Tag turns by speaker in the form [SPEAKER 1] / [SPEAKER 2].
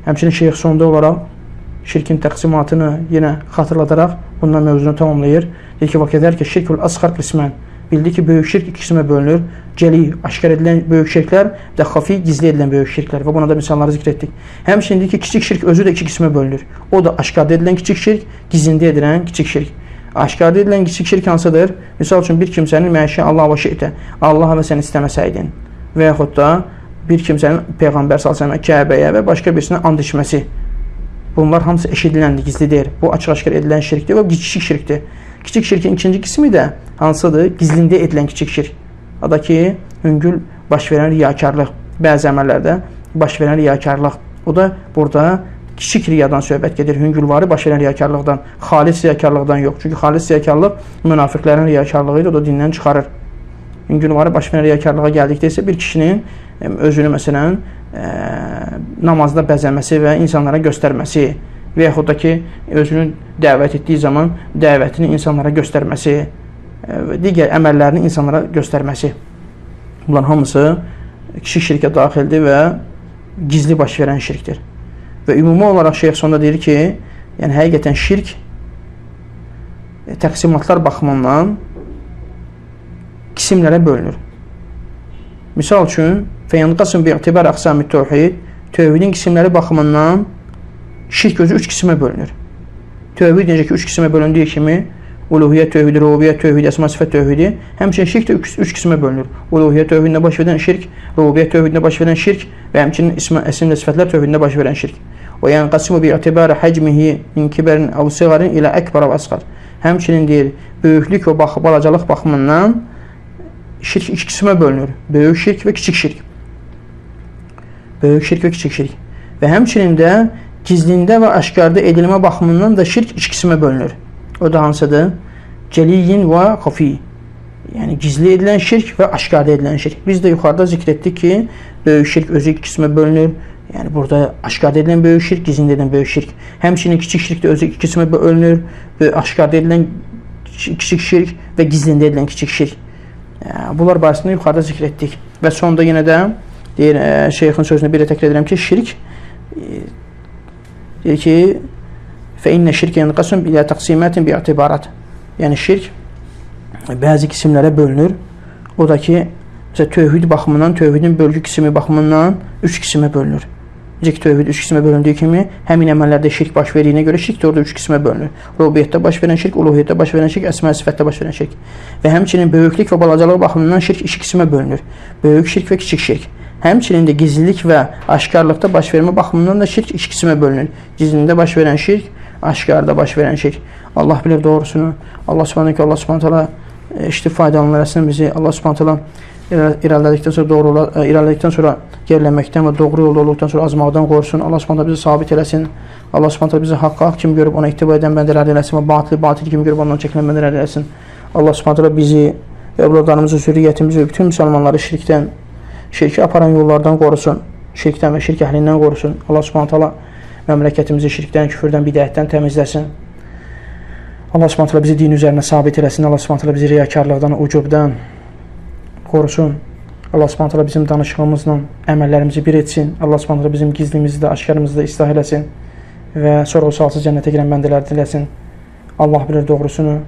[SPEAKER 1] Həmçinin şeyx sonda olaraq şirkin təqsimatını yenə xatırladaraq bundan mövzunu tamamlayır. Deyir ki, vəkədər ki, şirkül asğar qismən. Bildi ki, böyük şirk iki qismə bölünür. Cəli, aşkar edilən böyük şirklər və xafi, gizli edilən böyük şirklər. Və buna da misalları zikr etdik. Həmçinin deyir ki, kiçik şirk özü də iki qismə bölünür. O da aşkarda edilən kiçik şirk, gizlində edilən kiçik şirk. Aşkarda edilən kiçik şirk hansıdır? Misal üçün, bir kimsənin məşi Allah və şeytə, Allah və sən istəməsəydin və yaxud da bir kimsənin Peyğəmbər s.ə.və, Kəbəyə və başqa birisine and içməsi. Bunlar hamısı eşidiləndir, gizli deyir. Bu açıq-aşkar edilən şirkdir və kiçik şirkdir. Kiçik şirkin ikinci qismi də hansıdır? Gizlində edilən kiçik şirk. O da ki, hüngül baş verən riyakarlıq. Bəzi əməllərdə baş verən riyakarlıq. O da burada kiçik riyadan söhbət gedir. Hüngülvari baş verən riyakarlıqdan, xalis riyakarlıqdan yox. Çünki xalis riyakarlıq münafiqlərin riyakarlığıydı, o da dindən çıxarır. Hüngülvari baş verən riyakarlığa gəldikdə isə bir kişinin özünü məsələn namazda bəzəməsi və insanlara göstərməsi və yaxud da ki, özünü dəvət etdiyi zaman dəvətini insanlara göstərməsi və digər əməllərini insanlara göstərməsi. Bunların hamısı kiçik şirkə daxildir və gizli baş verən şirkdir. Və ümumi olaraq şeyx sonda deyir ki, yəni həqiqətən şirk təqsimatlar baxımından qisimlərə bölünür. Misal üçün, fəyənqasın bi'tibar əqsam-ı tövhid, tövhidin qisimləri baxımından şirk özü üç qismə bölünür. Tövhid necə ki, üç qismə bölündüyü kimi, uluhiyyət tövhidi, rububiyyət tövhidi, əsma sifət tövhidi, həmçinin şirk də üç qismə bölünür. Uluhiyyət tövhidində baş verən şirk, rububiyyət tövhidində baş verən şirk və həmçinin əsm və sifətlər tövhidində baş verən şirk. O yənqasimu bi'tibar həcmihi min kibərin əv siğarin ilə əkbar və əsqar. Həmçinin deyir, böyüklük və balacalıq baxımından şirk iki qismə bölünür. Böyük şirk və kiçik şirk. Böyük şirk və kiçik şirk. Və həmçinin də gizlində və aşkarda edilmə baxımından da şirk iki qismə bölünür. O da hansıdır? Cəliyin və xafi. Yəni gizli edilən şirk və aşkarda edilən şirk. Biz də yuxarıda zikr etdik ki, böyük şirk özü iki qismə bölünür. Yəni burada aşkarda edilən böyük şirk, gizlində edilən böyük şirk. Həmçinin kiçik şirk də özü iki qismə bölünür. Aşkarda edilən kiçik şirk və gizlində edilən kiçik şirk. Bunlar barəsində yuxarıda zikr etdik. Və sonda yenə də deyir, şeyxin sözünü bir də təkrar edirəm ki, şirk deyir ki, فَإِنَّ شِرْكَ يَنْقَسُمْ بِلَا تَقْسِيمَاتٍ بِاعْتِبَارَاتٍ. Yəni şirk bəzi qisimlərə bölünür. O da ki, məsələn, tövhid baxımından, tövhidin bölgü qismi baxımından üç qismə bölünür. Necə ki, tövhid üç qismə bölündüyü kimi, həmin əməllərdə şirk baş verdiyinə görə şirk də orada üç qismə bölünür. Rububiyyətdə baş verən şirk, uluhiyyətdə baş verən şirk, əsma sifətdə baş verən şirk. Və həmçinin böyüklük və balacalıq baxımından şirk iki qismə bölünür. Böyük şirk və kiçik şirk. Həmçinin də gizlilik və aşkarlıqda baş vermə baxımından da şirk iki qismə bölünür. Gizlində baş verən şirk, aşkarda baş verən şirk. Allah bilir doğrusunu. Allah subhanahu Allah subhanahu işte faydalanırsın bizi. Allah subhanahu irələdikdən sonra gerilənməkdən və doğru yolda olduqdan sonra azmaqdan qorusun. Allah subhanahu bizi sabit eləsin. Allah subhanahu bizi haqq kimi görüb ona ittiba edən bəndələr eləsin və batıl kimi görüb ondan çəkilən bəndələr eləsin. Allah subhanahu bizi, övladlarımızı, zürriyyətimizi və bütün müsəlmanları şirkdən, şirki aparan yollardan qorusun. Şirkdən və şirk əhlindən qorusun. Allah subhanahu məmləkətimizi şirkdən, küfürdən, bidətdən təmizləsin. Allah subhanahu bizi din üzərində sabit eləsin. Allah subhanahu bizi riyakarlıqdan, ucubdan qorusun. Allah subhanahu bizim danışığımızla əməllərimizi bir etsin. Allah subhanahu bizim gizlimizi də, aşkarımızı da islah eləsin və sorğu-sualsız cənnətə girən bəndələr diləsin. Allah bilir doğrusunu.